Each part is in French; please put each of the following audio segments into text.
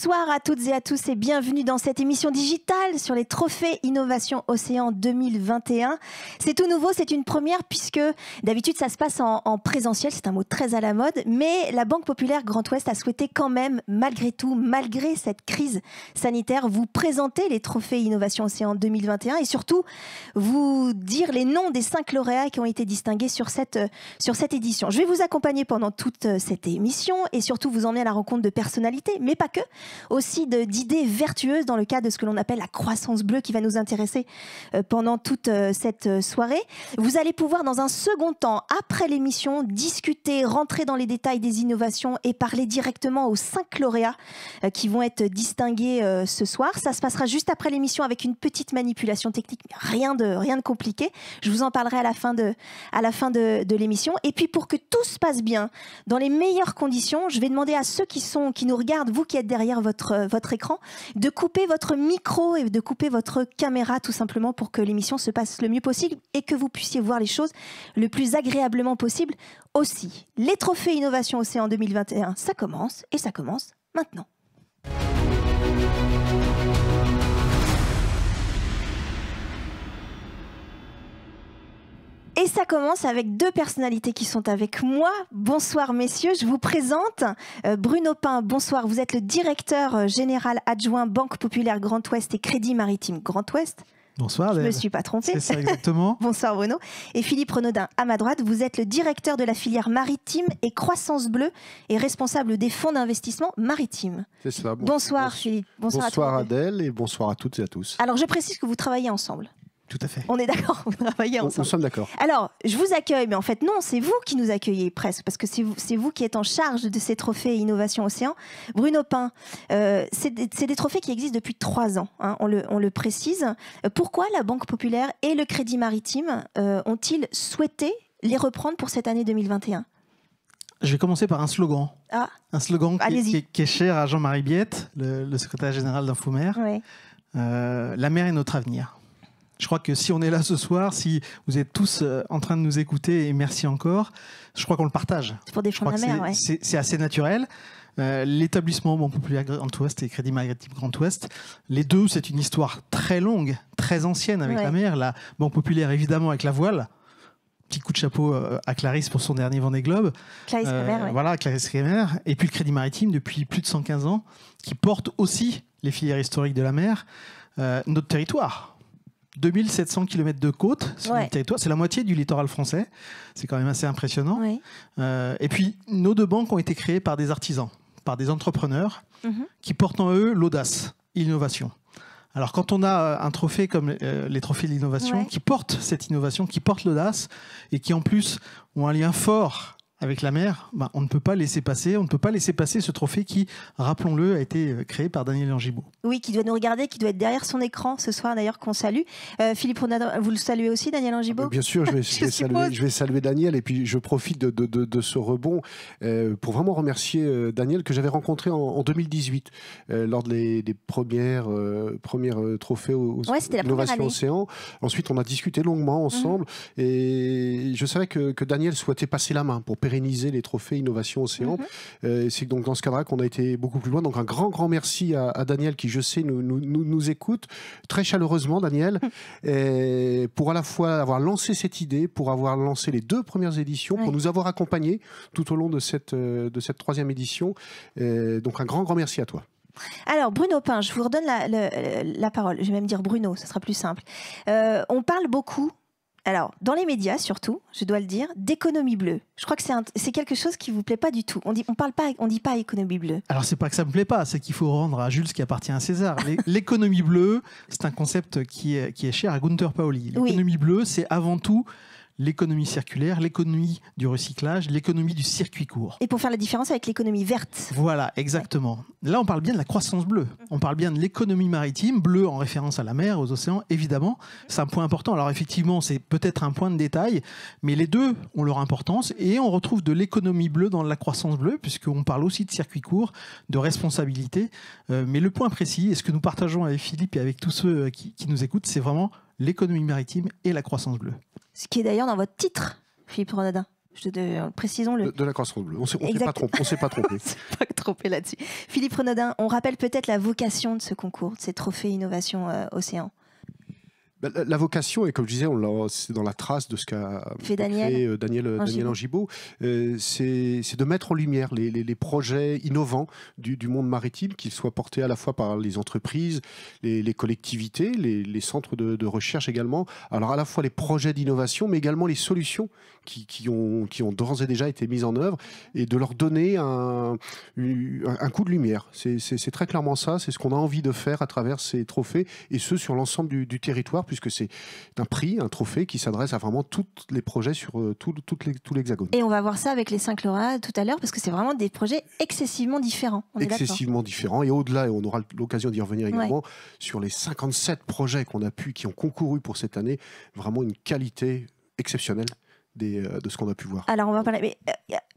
Bonsoir à toutes et à tous et bienvenue dans cette émission digitale sur les trophées Innovation Océan 2021. C'est tout nouveau, c'est une première puisque d'habitude ça se passe en présentiel, c'est un mot très à la mode, mais la Banque Populaire Grand Ouest a souhaité quand même, malgré tout, malgré cette crise sanitaire, vous présenter les trophées Innovation Océan 2021 et surtout vous dire les noms des 5 lauréats qui ont été distingués sur cette édition. Je vais vous accompagner pendant toute cette émission et surtout vous emmener à la rencontre de personnalités, mais pas que, aussi d'idées vertueuses dans le cadre de ce que l'on appelle la croissance bleue qui va nous intéresser pendant toute cette soirée. Vous allez pouvoir dans un second temps, après l'émission, discuter, rentrer dans les détails des innovations et parler directement aux 5 lauréats qui vont être distingués ce soir. Ça se passera juste après l'émission avec une petite manipulation technique, rien de compliqué. Je vous en parlerai à la fin de l'émission. Et puis pour que tout se passe bien, dans les meilleures conditions, je vais demander à ceux qui nous regardent, vous qui êtes derrière votre écran, de couper votre micro et de couper votre caméra tout simplement pour que l'émission se passe le mieux possible et que vous puissiez voir les choses le plus agréablement possible aussi. Les trophées Innovation Océan 2021, ça commence et ça commence maintenant. Et ça commence avec 2 personnalités qui sont avec moi. Bonsoir messieurs, je vous présente Bruno Pin. Bonsoir, vous êtes le directeur général adjoint Banque Populaire Grand Ouest et Crédit Maritime Grand Ouest. Bonsoir. Je ne me suis pas trompée. C'est ça exactement. Bonsoir Bruno. Et Philippe Renaudin à ma droite, vous êtes le directeur de la filière maritime et croissance bleue et responsable des fonds d'investissement maritimes. C'est ça. Bonsoir Philippe. Bonsoir Adèle et bonsoir à toutes et à tous. Alors je précise que vous travaillez ensemble. Tout à fait. On est d'accord, vous travaillez ensemble. Nous sommes d'accord. Alors, je vous accueille, mais en fait, non, c'est vous qui nous accueillez presque, parce que c'est vous qui êtes en charge de ces trophées Innovation Océan. Bruno Pin, c'est des trophées qui existent depuis 3 ans, hein, on le précise. Pourquoi la Banque Populaire et le Crédit Maritime ont-ils souhaité les reprendre pour cette année 2021 ? Je vais commencer par un slogan. Ah. Un slogan qui est cher à Jean-Marie Biette, le secrétaire général d'Infomer. Oui. La mer est notre avenir. Je crois que si on est là ce soir, si vous êtes tous en train de nous écouter, et merci encore, je crois qu'on le partage. C'est pour défendre la mer, oui. C'est assez naturel. L'établissement Banque Populaire Grand Ouest et Crédit Maritime Grand Ouest, les deux, c'est une histoire très longue, très ancienne avec la mer. La Banque Populaire, évidemment, avec la voile. Petit coup de chapeau à Clarisse pour son dernier Vendée Globe. Clarisse Kremer, oui. Voilà, Clarisse Kremer. Et puis le Crédit Maritime, depuis plus de 115 ans, qui porte aussi les filières historiques de la mer, notre territoire. 2700 km de côte sur notre territoire, c'est la moitié du littoral français, c'est quand même assez impressionnant. Oui. Et puis, nos 2 banques ont été créées par des artisans, par des entrepreneurs qui portent en eux l'audace, l'innovation. Alors quand on a un trophée comme les trophées de l'innovation qui portent cette innovation, qui portent l'audace et qui en plus ont un lien fort avec la mer, on ne peut pas laisser passer, ce trophée qui, rappelons-le, a été créé par Daniel Langibaud. Oui, qui doit nous regarder, qui doit être derrière son écran ce soir d'ailleurs, qu'on salue. Philippe Renaudin, vous le saluez aussi, Daniel Langibaud ? Bien sûr, je vais saluer Daniel et puis je profite de ce rebond pour vraiment remercier Daniel que j'avais rencontré en 2018 lors des premières trophées aux Innovation Océan. Ensuite, on a discuté longuement ensemble et je savais que Daniel souhaitait passer la main pour pérenniser les trophées Innovation Océan. C'est donc dans ce cadre-là qu'on a été beaucoup plus loin. Donc un grand merci à Daniel qui, je sais, nous écoute très chaleureusement, Daniel, et pour à la fois avoir lancé cette idée, pour avoir lancé les 2 premières éditions, pour nous avoir accompagnés tout au long de cette 3e édition. Donc un grand merci à toi. Alors Bruno Pin, je vous redonne la parole. Je vais même dire Bruno, ça sera plus simple. On parle beaucoup, alors, dans les médias surtout, je dois le dire, d'économie bleue. Je crois que c'est quelque chose qui ne vous plaît pas du tout. On dit pas économie bleue. Alors, c'est pas que ça me plaît pas, c'est qu'il faut rendre à Jules ce qui appartient à César. L'économie bleue, c'est un concept qui est cher à Gunther Pauli. L'économie bleue, c'est avant tout l'économie circulaire, l'économie du recyclage, l'économie du circuit court. Et pour faire la différence avec l'économie verte. Voilà, exactement. Là, on parle bien de la croissance bleue. On parle bien de l'économie maritime, bleue en référence à la mer, aux océans, évidemment. C'est un point important. Alors effectivement, c'est peut-être un point de détail, mais les deux ont leur importance. Et on retrouve de l'économie bleue dans la croissance bleue, puisqu'on parle aussi de circuit court, de responsabilité. Mais le point précis, et ce que nous partageons avec Philippe et avec tous ceux qui nous écoutent, c'est vraiment l'économie maritime et la croissance bleue. Ce qui est d'ailleurs dans votre titre, Philippe Renaudin. Précisons-le. De la croissance bleue. On ne s'est pas trompé. On s'est pas trompé. Pas trompé là-dessus. Philippe Renaudin, on rappelle peut-être la vocation de ce concours, de ces trophées Innovation Océan. La vocation, et comme je disais, c'est dans la trace de ce qu'a fait Daniel Angibault, c'est de mettre en lumière les projets innovants du monde maritime, qu'ils soient portés à la fois par les entreprises, les collectivités, les centres de recherche également. Alors à la fois les projets d'innovation, mais également les solutions qui ont d'ores et déjà été mises en œuvre, et de leur donner un coup de lumière. C'est très clairement ça, c'est ce qu'on a envie de faire à travers ces trophées, et ce sur l'ensemble du territoire, puisque c'est un prix, un trophée qui s'adresse à vraiment tous les projets sur tout l'Hexagone. Et on va voir ça avec les 5 lauréats tout à l'heure, parce que c'est vraiment des projets excessivement différents. Excessivement différents, et au-delà, et on aura l'occasion d'y revenir également, sur les 57 projets qui ont concouru pour cette année, vraiment une qualité exceptionnelle de ce qu'on a pu voir. Alors on va parler, mais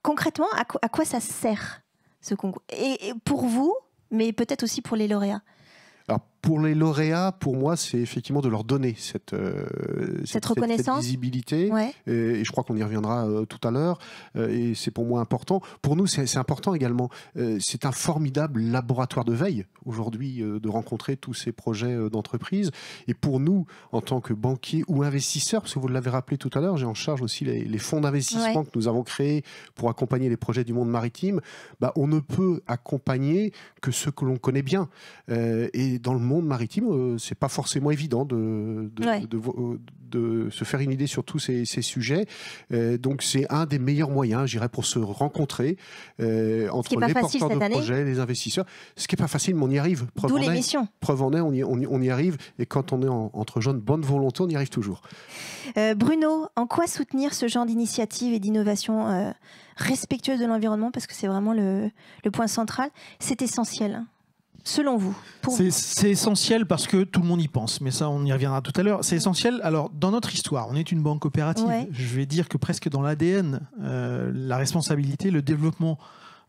concrètement, à quoi ça sert ce concours, et pour vous, mais peut-être aussi pour les lauréats? Alors, pour les lauréats, pour moi, c'est effectivement de leur donner cette reconnaissance, cette visibilité. Ouais. Et je crois qu'on y reviendra tout à l'heure. Et c'est pour moi important. Pour nous, c'est important également. C'est un formidable laboratoire de veille, aujourd'hui, de rencontrer tous ces projets d'entreprise. Et pour nous, en tant que banquiers ou investisseurs, parce que vous l'avez rappelé tout à l'heure, j'ai en charge aussi les fonds d'investissement que nous avons créés pour accompagner les projets du monde maritime. On ne peut accompagner que ceux que l'on connaît bien. Et dans le monde maritime, c'est pas forcément évident de se faire une idée sur tous ces sujets. Donc c'est un des meilleurs moyens, je dirais, pour se rencontrer entre les porteurs de projets, les investisseurs. Ce qui n'est pas facile, mais on y arrive. D'où l'émission. Preuve en est, on y arrive. Et quand on est entre jeunes, bonne volonté, on y arrive toujours. Bruno, en quoi soutenir ce genre d'initiative et d'innovation respectueuse de l'environnement, parce que c'est vraiment le point central, c'est essentiel? Selon vous? C'est essentiel parce que tout le monde y pense, mais ça on y reviendra tout à l'heure. C'est essentiel, alors dans notre histoire, on est une banque coopérative, je vais dire que presque dans l'ADN, la responsabilité, le développement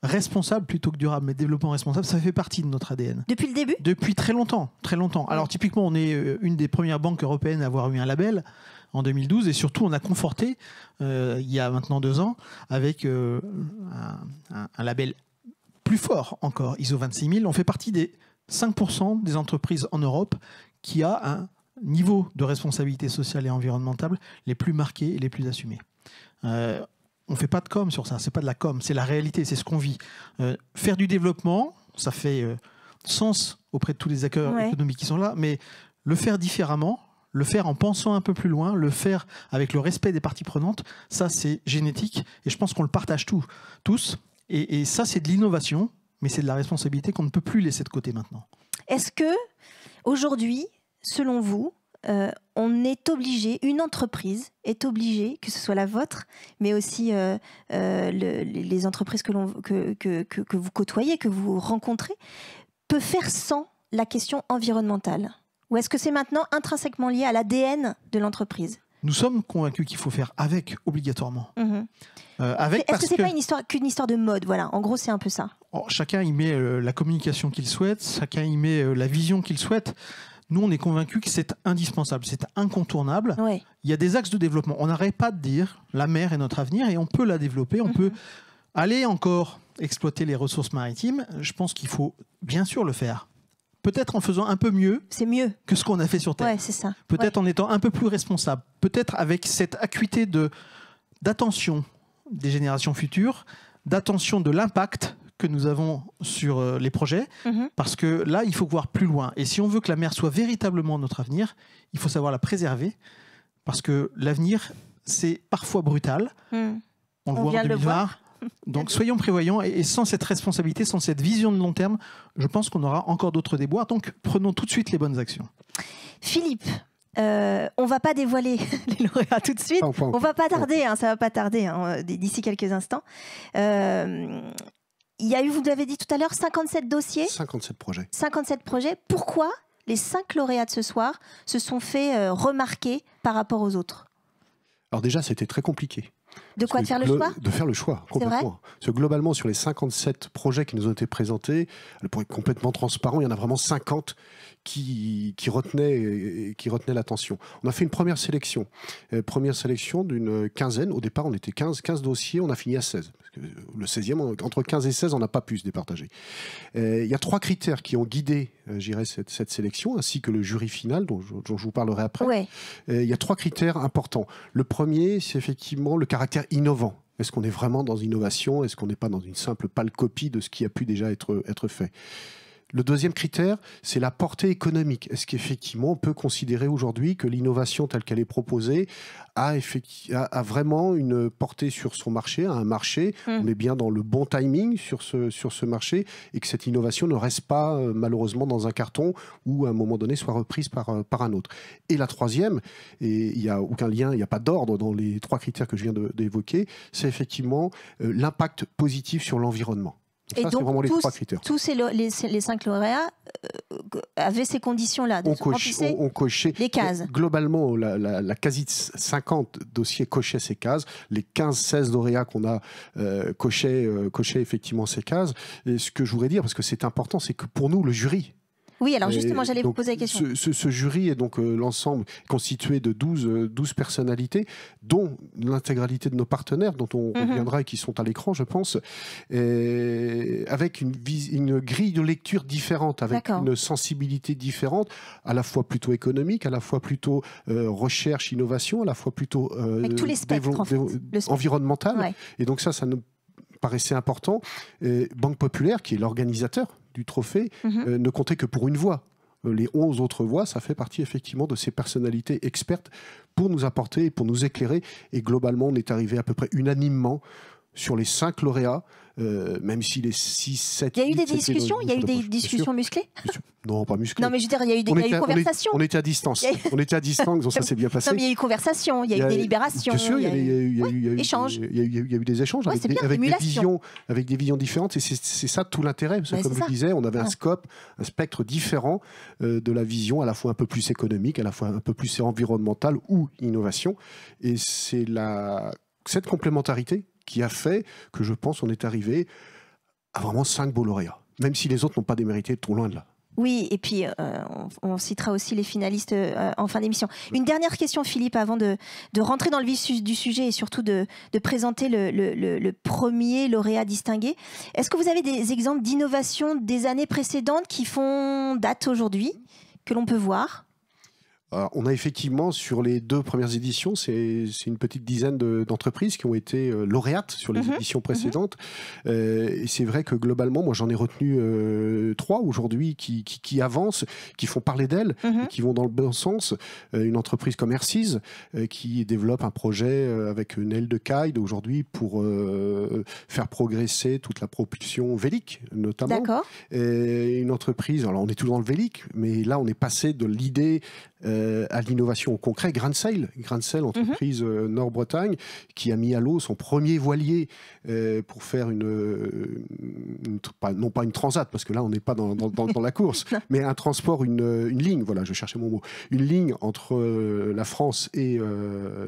responsable plutôt que durable, mais développement responsable, ça fait partie de notre ADN. Depuis le début? Depuis très longtemps, très longtemps. Alors typiquement, on est une des premières banques européennes à avoir eu un label en 2012, et surtout on a conforté il y a maintenant 2 ans avec un label plus fort encore, ISO 26000. On fait partie des 5% des entreprises en Europe qui a un niveau de responsabilité sociale et environnementale les plus marqués et les plus assumés. On ne fait pas de com sur ça, c'est pas de la com, c'est la réalité, c'est ce qu'on vit. Faire du développement, ça fait sens auprès de tous les acteurs économiques qui sont là, mais le faire différemment, le faire en pensant un peu plus loin, le faire avec le respect des parties prenantes, ça c'est génétique, et je pense qu'on le partage tous. Et ça, c'est de l'innovation, mais c'est de la responsabilité qu'on ne peut plus laisser de côté maintenant. Est-ce que, aujourd'hui, selon vous, on est obligé, une entreprise est obligée, que ce soit la vôtre, mais aussi les entreprises que vous côtoyez, que vous rencontrez, peut faire sans la question environnementale? Ou est-ce que c'est maintenant intrinsèquement lié à l'ADN de l'entreprise? Nous sommes convaincus qu'il faut faire avec, obligatoirement. Est-ce que ce n'est pas qu'une histoire de mode? Voilà, en gros, c'est un peu ça. Chacun y met la communication qu'il souhaite, chacun y met la vision qu'il souhaite. Nous, on est convaincus que c'est indispensable, c'est incontournable. Il y a des axes de développement. On n'arrête pas de dire la mer est notre avenir et on peut la développer, on peut aller encore exploiter les ressources maritimes. Je pense qu'il faut bien sûr le faire. Peut-être en faisant un peu mieux, que ce qu'on a fait sur Terre. C'est ça. Peut-être en étant un peu plus responsable. Peut-être avec cette acuité d'attention des générations futures, d'attention de l'impact que nous avons sur les projets. Parce que là, il faut voir plus loin. Et si on veut que la mer soit véritablement notre avenir, il faut savoir la préserver. Parce que l'avenir, c'est parfois brutal. On le voit en 2020. Donc soyons prévoyants, et sans cette responsabilité, sans cette vision de long terme, je pense qu'on aura encore d'autres déboires. Donc prenons tout de suite les bonnes actions. Philippe, on ne va pas dévoiler les lauréats tout de suite. On ne va pas tarder, ça ne va pas tarder d'ici quelques instants. Il y a eu, vous l'avez dit tout à l'heure, 57 dossiers. 57 projets. 57 projets. Pourquoi les 5 lauréats de ce soir se sont fait remarquer par rapport aux autres? Alors déjà, c'était très compliqué. De quoi, de faire le choix? De faire le choix, complètement. Parce que globalement, sur les 57 projets qui nous ont été présentés, pour être complètement transparent, il y en a vraiment 50 qui retenaient l'attention. On a fait une première sélection d'une quinzaine. Au départ, on était 15 dossiers, on a fini à 16. Parce que le 16e, entre 15 et 16, on n'a pas pu se départager. Il y a 3 critères qui ont guidé, cette sélection, ainsi que le jury final, dont je vous parlerai après. Ouais. Il y a 3 critères importants. Le premier, c'est effectivement le caractère innovant. Est-ce qu'on est vraiment dans l'innovation? Est-ce qu'on n'est pas dans une simple pâle copie de ce qui a pu déjà être fait? Le deuxième critère, c'est la portée économique. Est-ce qu'effectivement, on peut considérer aujourd'hui que l'innovation telle qu'elle est proposée a vraiment une portée sur son marché, a un marché, on est bien dans le bon timing sur ce marché, et que cette innovation ne reste pas malheureusement dans un carton ou à un moment donné soit reprise par un autre. Et la troisième, et il n'y a aucun lien, il n'y a pas d'ordre dans les 3 critères que je viens d'évoquer, c'est effectivement l'impact positif sur l'environnement. Et ça, donc, vraiment les 3 critères. Tous les 5 lauréats avaient ces conditions-là. On cochait les cases. Globalement, la quasi 50 dossiers cochaient ces cases. Les 15-16 lauréats qu'on a cochaient effectivement ces cases. Et ce que je voudrais dire, parce que c'est important, c'est que pour nous, le jury... Oui, alors justement, j'allais vous poser la question. Ce jury est donc l'ensemble constitué de 12 personnalités, dont l'intégralité de nos partenaires, dont on reviendra et qui sont à l'écran, je pense, avec une grille de lecture différente, avec une sensibilité différente, à la fois plutôt économique, à la fois plutôt recherche, innovation, à la fois plutôt avec tous les spectres, environnemental. Ouais. Et donc ça nous paraissait important. Banque Populaire, qui est l'organisateur du trophée, ne comptait que pour une voix. Les 11 autres voix, ça fait partie effectivement de ces personnalités expertes pour nous apporter, pour nous éclairer. Et globalement, on est arrivé à peu près unanimement sur les 5 lauréats, même si les 6, 7... Il y a eu des discussions? Il y a eu des discussions musclées? Non, pas musclées. Non, mais je veux dire, il y a eu des conversations. On était à distance. On était à distance, donc ça s'est bien passé. Non, mais il y a eu conversation, il y a eu délibération. Bien sûr, il y a eu échange. Il y a eu des échanges avec des visions différentes. Et c'est ça tout l'intérêt. Parce que, comme je disais, on avait un scope, un spectre différent de la vision, à la fois un peu plus économique, à la fois un peu plus environnementale ou innovation. Et c'est cette complémentarité qui a fait que je pense on est arrivé à vraiment 5 beaux lauréats, même si les autres n'ont pas démérité, trop loin de là. Oui, et puis on citera aussi les finalistes en fin d'émission. Une dernière question, Philippe, avant de rentrer dans le vif du sujet et surtout de présenter le premier lauréat distingué. Est-ce que vous avez des exemples d'innovation des années précédentes qui font date aujourd'hui, que l'on peut voir ? Alors, on a effectivement, sur les 2 premières éditions, c'est une petite dizaine d'entreprises qui ont été lauréates sur les éditions précédentes. Et c'est vrai que globalement, moi j'en ai retenu 3 aujourd'hui qui avancent, qui font parler d'elles, qui vont dans le bon sens. Une entreprise comme Airseas qui développe un projet avec une aile de Kite aujourd'hui pour faire progresser toute la propulsion vélique, notamment. D'accord. Et une entreprise, alors on est toujours dans le vélique, mais là on est passé de l'idée à l'innovation au concret. Grainsail, entreprise Nord-Bretagne, qui a mis à l'eau son premier voilier pour faire non pas une transat, parce que là on n'est pas dans la course, mais un transport, une ligne, voilà, je cherchais mon mot, une ligne entre la France et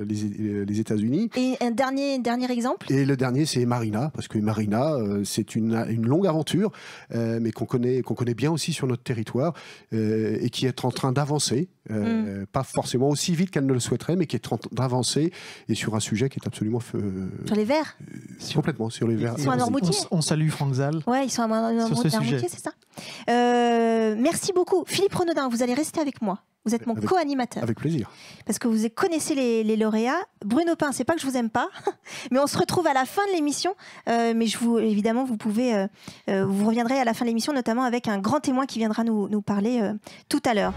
les États-Unis. Et un dernier exemple? Et le dernier, c'est Marina, parce que Marina, c'est une longue aventure, mais qu'on connaît bien aussi sur notre territoire, et qui est en train d'avancer. Pas forcément aussi vite qu'elle ne le souhaiterait, mais qui est en train d'avancer, et sur un sujet qui est absolument... sur les verts. Complètement, sur les verts. Ils sont à Noirmoutier. On salue Franck Zal. Ouais, ils sont à Noirmoutier, c'est ça. Merci beaucoup. Philippe Renaudin, vous allez rester avec moi. Vous êtes mon co-animateur. Avec plaisir. Parce que vous connaissez les lauréats. Bruno Pin, c'est pas que je vous aime pas, mais on se retrouve à la fin de l'émission. Mais évidemment, vous reviendrez à la fin de l'émission, notamment avec un grand témoin qui viendra nous parler tout à l'heure.